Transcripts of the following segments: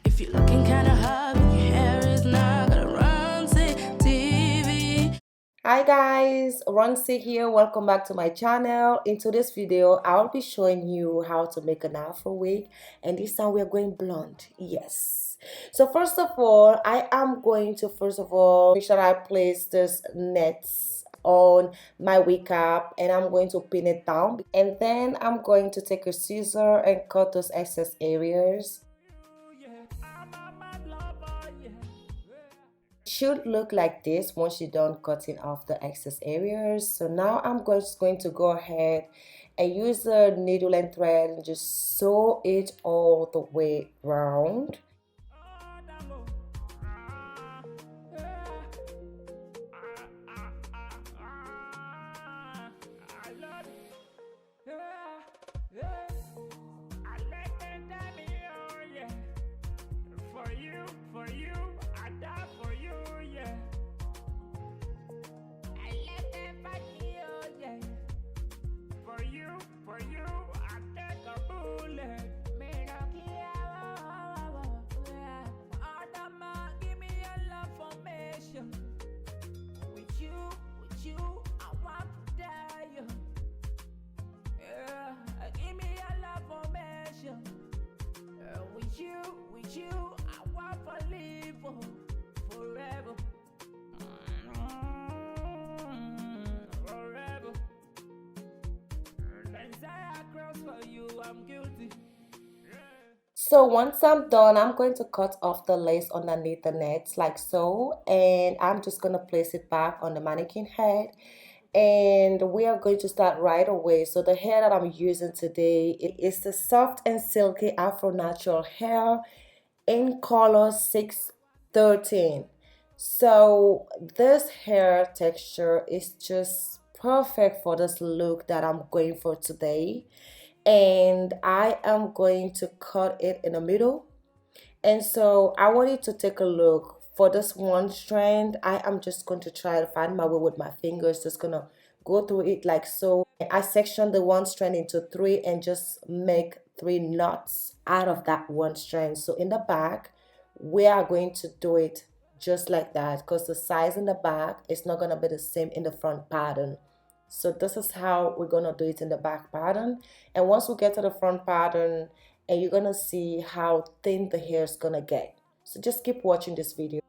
If you're looking kinda hot and your hair is not gonna Ronsay TV. Hi guys, Ronsay here. Welcome back to my channel. In today's video, I'll be showing you how to make an Afro wig, and this time we are going blonde. Yes. So first of all, I am going to make sure I place this nets on my wig cap, and I'm going to pin it down, and then I'm going to take a scissor and cut those excess areas. Should look like this once you're done cutting off the excess areas. So now I'm just going to go ahead and use the needle and thread and just sew it all the way around. With you, I want to live forever. Forever. Since I cross for you, I'm guilty. So once I'm done, I'm going to cut off the lace underneath the nets like so, and I'm just going to place it back on the mannequin head, and we are going to start right away. So the hair that I'm using today is the soft and silky Afro natural hair in color 613. So this hair texture is just perfect for this look that I'm going for today, and I am going to cut it in the middle. And so I want you to take a look. For this one strand, I am just going to try to find my way with my fingers, just gonna go through it like so. I section the one strand into three and just make 3 knots out of that one strand. So in the back, we are going to do it just like that, because the size in the back is not gonna be the same in the front pattern. So this is how we're gonna do it in the back pattern. And once we get to the front pattern, and you're gonna see how thin the hair is gonna get. So just keep watching this video.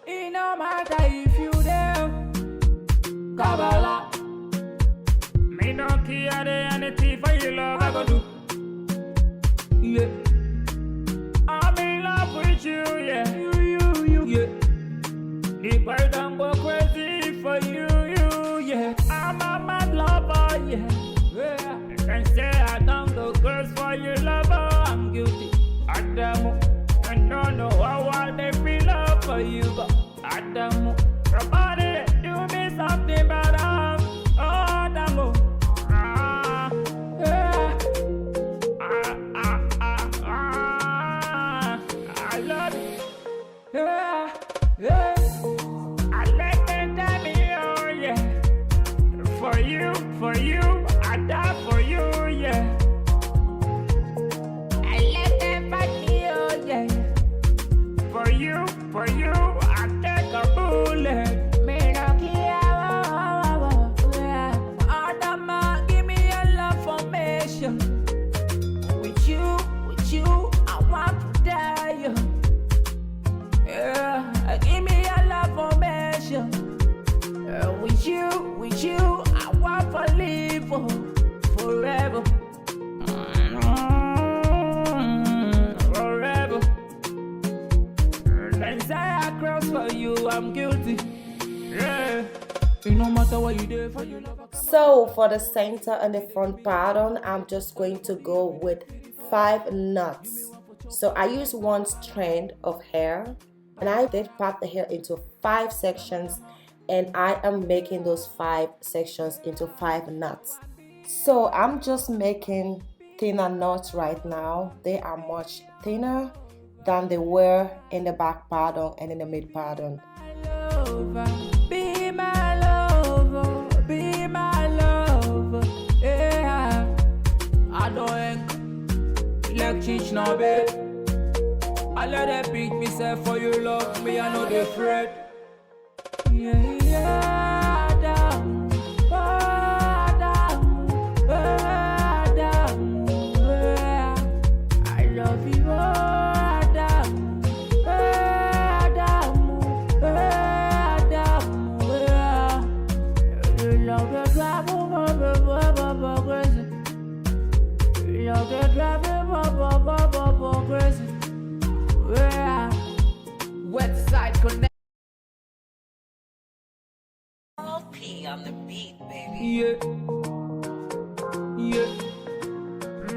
It no matter if you there, Kabbalah. Me no care the anything for your love I go do. Yeah, I'm in love with you, yeah. Yeah. The burden go crazy for you, yeah. I'm a mad lover, yeah. Yeah. I can say I don't go girls for your lover, I'm guilty. Adamu, I don't know how they feel up for you, but Adamu, your body, do me something better. Oh, Adamu, yeah. I love it, yeah, yeah. I let them tell me, oh yeah. For you, I die for you, yeah. I let them fight me, oh yeah. For you, I take a bullet. Me no care, Adama, give me a love formation. With you, I want to die. Yeah, give me a love formation. With you, I want to live forever. Forever. Since I cross for you, I'm guilty. Yeah. It no matter what you do for your love. So for the center and the front pattern, I'm just going to go with 5 knots. So I use 1 strand of hair, and I did part the hair into 5 sections, and I am making those 5 sections into 5 knots. So I'm just making thinner knots right now. They are much thinner than they were in the back pattern and in the mid pattern. Be my lover, be my lover, yeah. I don't like cheat now, babe. I let them pick myself for you, love me, I know they afraid. Yeah, yeah, Adam, oh, Adam, oh, Adam, yeah. I love you, oh, Adam, oh, Adam, oh, Adam, yeah. You love the drive, crazy. You love the drive, crazy. Yeah. Website connect. P on the beat, baby. Yeah. Yeah.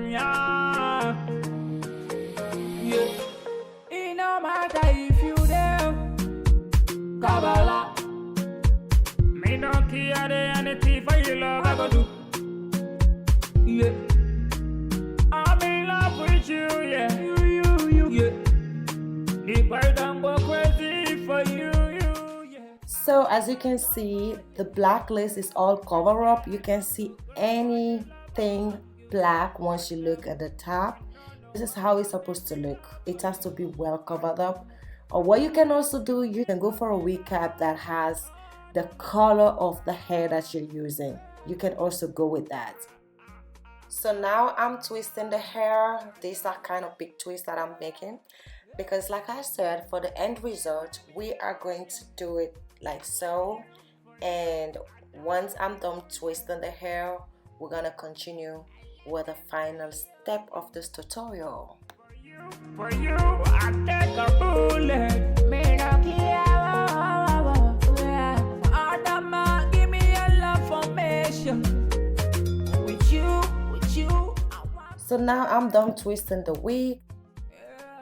Yeah. Yeah. It no matter if you there. Kabbalah. Me no care the anything for you love I go do. Yeah. I'm in love with you, yeah. You. Yeah. The bird don't go crazy for you. So as you can see, the black lace is all covered up. You can see anything black once you look at the top. This is how it's supposed to look. It has to be well covered up. Or what you can also do, you can go for a wig cap that has the color of the hair that you're using. You can also go with that. So now I'm twisting the hair. These are kind of big twists that I'm making, because like I said, for the end result, we are going to do it like so. And once I'm done twisting the hair, we're gonna continue with the final step of this tutorial. For you, I take a bullet. Me no care. Adama, give me a love formation. With you. So now I'm done twisting the wig.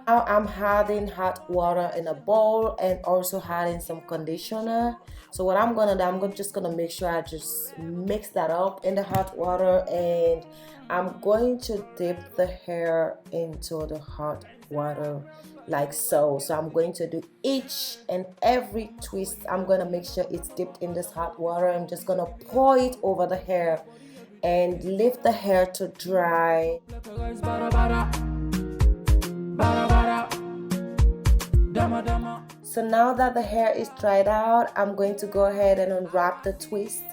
Now I'm adding hot water in a bowl and also adding some conditioner. So what I'm gonna do, I'm just gonna make sure I just mix that up in the hot water, and I'm going to dip the hair into the hot water like so. So I'm going to do each and every twist. I'm gonna make sure it's dipped in this hot water. I'm just gonna pour it over the hair and leave the hair to dry. So now that the hair is dried out, I'm going to go ahead and unwrap the twist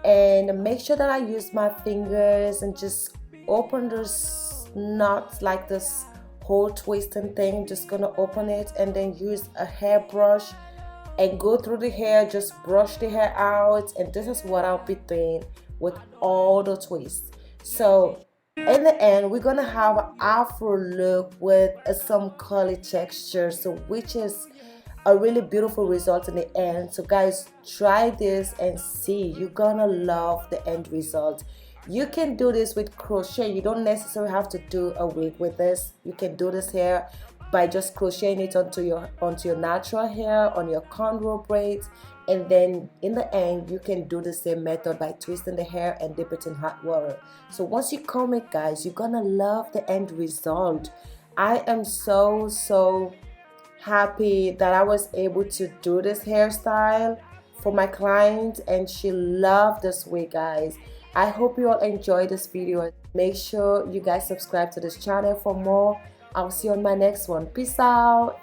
and make sure that I use my fingers and just open those knots like this whole twisting thing. I'm just gonna open it and then use a hairbrush and go through the hair, just brush the hair out. And this is what I'll be doing with all the twists. So in the end, we're gonna have an afro look with some curly texture, so which is a really beautiful result in the end. So guys, try this and see, you're gonna love the end result. You can do this with crochet. You don't necessarily have to do a wig with this. You can do this hair by just crocheting it onto your natural hair, on your cornrow braids, and then in the end you can do the same method by twisting the hair and dip it in hot water. So once you comb it, guys, you're gonna love the end result. I am so happy that I was able to do this hairstyle for my client, and she loved this wig, guys. I hope you all enjoyed this video. Make sure you guys subscribe to this channel for more. I'll see you on my next one. Peace out.